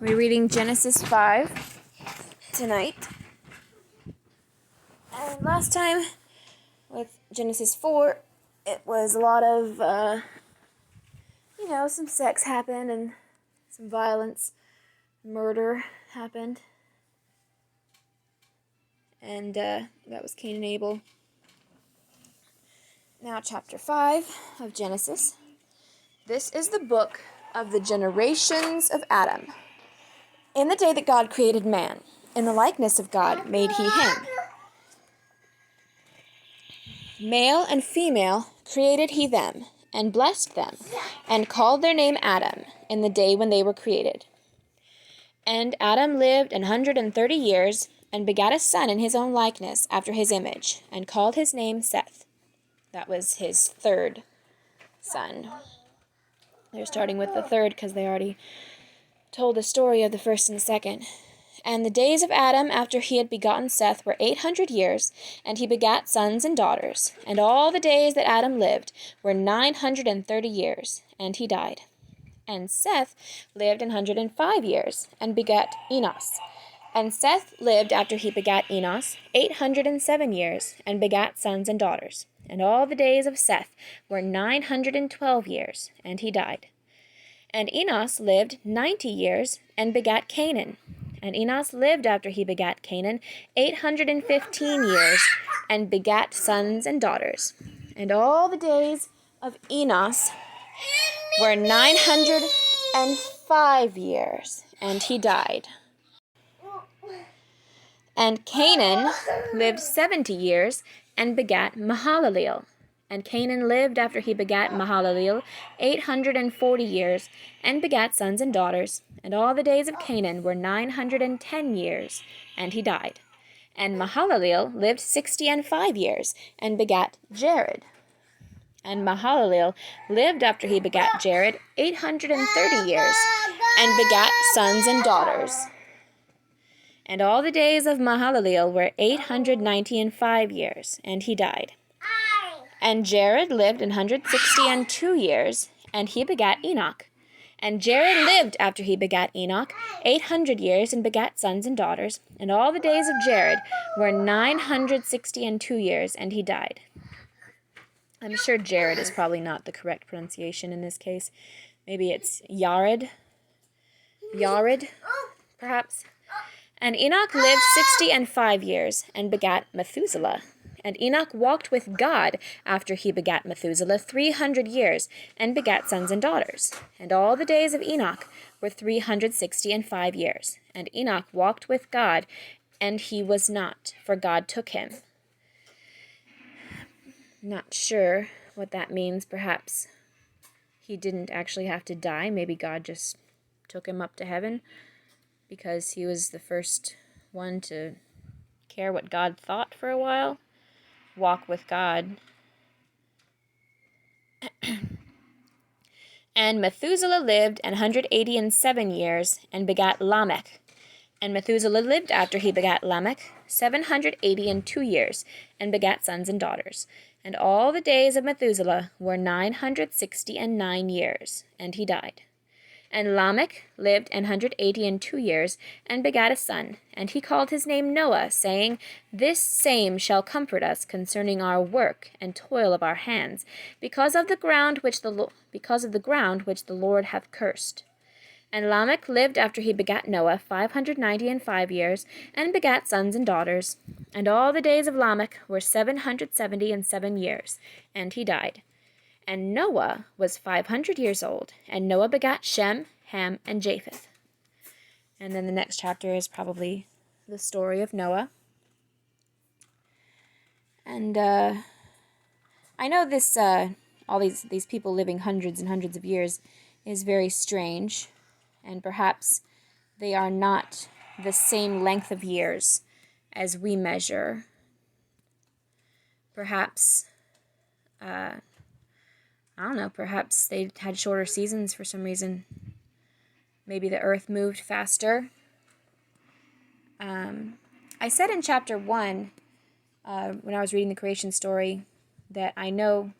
We're reading Genesis 5 tonight. And last time with Genesis 4, it was a lot of, some sex happened and some violence, murder happened. And that was Cain and Abel. Now chapter 5 of Genesis. This is the book of the generations of Adam. In the day that God created man, in the likeness of God made he him. Male and female created he them, and blessed them, and called their name Adam, in the day when they were created. And Adam lived 130 years, and begat a son in his own likeness, after his image, and called his name Seth. That was his third son. They're starting with the third because they already told the story of the first and the second. And the days of Adam after he had begotten Seth were 800 years, and he begat sons and daughters. And all the days that Adam lived were 930 years, and he died. And Seth lived 105 years, and begat Enos. And Seth lived after he begat Enos 807 years, and begat sons and daughters. And all the days of Seth were 912 years, and he died. And Enos lived 90 years, and begat Canaan. And Enos lived after he begat Canaan 815 years, and begat sons and daughters. And all the days of Enos were 905 years, and he died. And Canaan lived 70 years, and begat Mahalaleel. And Canaan lived after he begat Mahalaleel 840 years, and begat sons and daughters. And all the days of Canaan were 910 years, and he died. And Mahalaleel lived 65 years, and begat Jared. And Mahalaleel lived after he begat Jared 830 years, and begat sons and daughters. And all the days of Mahalaleel were 895 years, and he died. And Jared lived 162 years, and he begat Enoch. And Jared lived after he begat Enoch 800 years, and begat sons and daughters. And all the days of Jared were 962 years, and he died. I'm sure Jared is probably not the correct pronunciation in this case. Maybe it's Yared, perhaps. And Enoch lived 65 years, and begat Methuselah. And Enoch walked with God after he begat Methuselah 300 years, and begat sons and daughters. And all the days of Enoch were 365 years. And Enoch walked with God, and he was not, for God took him. Not sure what that means. Perhaps he didn't actually have to die. Maybe God just took him up to heaven because he was the first one to care what God thought for a while. Walk with God. And Methuselah lived 187 years, and begat Lamech. And Methuselah lived after he begat Lamech 782 years, and begat sons and daughters. And all the days of Methuselah were 969 years, and he died. And Lamech lived 182 years, and begat a son. And he called his name Noah, saying, This same shall comfort us concerning our work and toil of our hands, because of the ground which the Lord hath cursed. And Lamech lived after he begat Noah 595 years, and begat sons and daughters. And all the days of Lamech were 777 years, and he died. And Noah was 500 years old, and Noah begat Shem, Ham, and Japheth. And then the next chapter is probably the story of Noah. And I know this, all these people living hundreds and hundreds of years is very strange, and perhaps they are not the same length of years as we measure. Perhaps, I don't know, perhaps they had shorter seasons for some reason. Maybe the earth moved faster. I said in chapter 1, when I was reading the creation story, that I know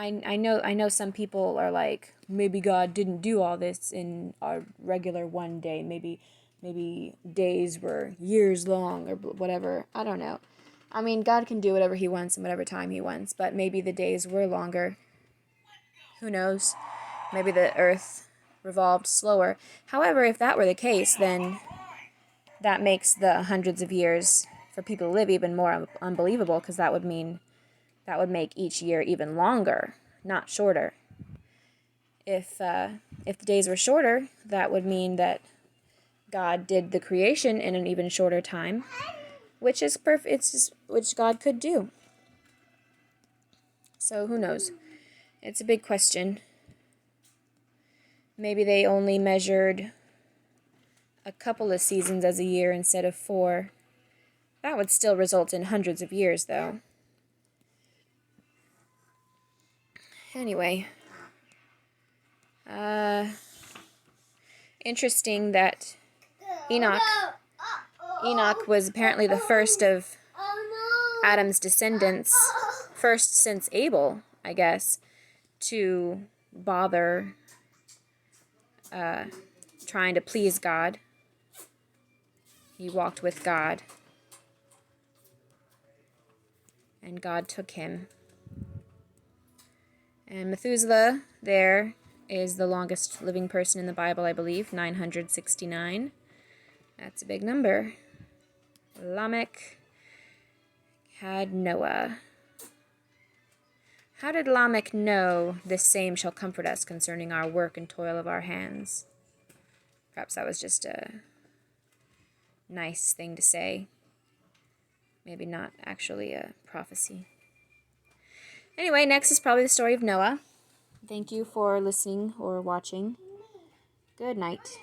I know some people are like, maybe God didn't do all this in a regular one day. Maybe days were years long or whatever. I don't know. I mean, God can do whatever he wants in whatever time he wants, but maybe the days were longer. Who knows? Maybe the earth revolved slower. However, if that were the case, then that makes the hundreds of years for people to live even more unbelievable, because that would make each year even longer, not shorter. If the days were shorter, that would mean that God did the creation in an even shorter time, which is perfect. It's just, which God could do. So who knows? It's a big question. Maybe they only measured a couple of seasons as a year instead of 4. That would still result in hundreds of years, though. Anyway, interesting that Enoch was apparently the first of Adam's descendants, first since Abel, I guess, to bother trying to please God. He walked with God, and God took him. And Methuselah there is the longest living person in the Bible, I believe, 969. That's a big number. Lamech had Noah. How did Lamech know this same shall comfort us concerning our work and toil of our hands? Perhaps that was just a nice thing to say. Maybe not actually a prophecy. Anyway, next is probably the story of Noah. Thank you for listening or watching. Good night.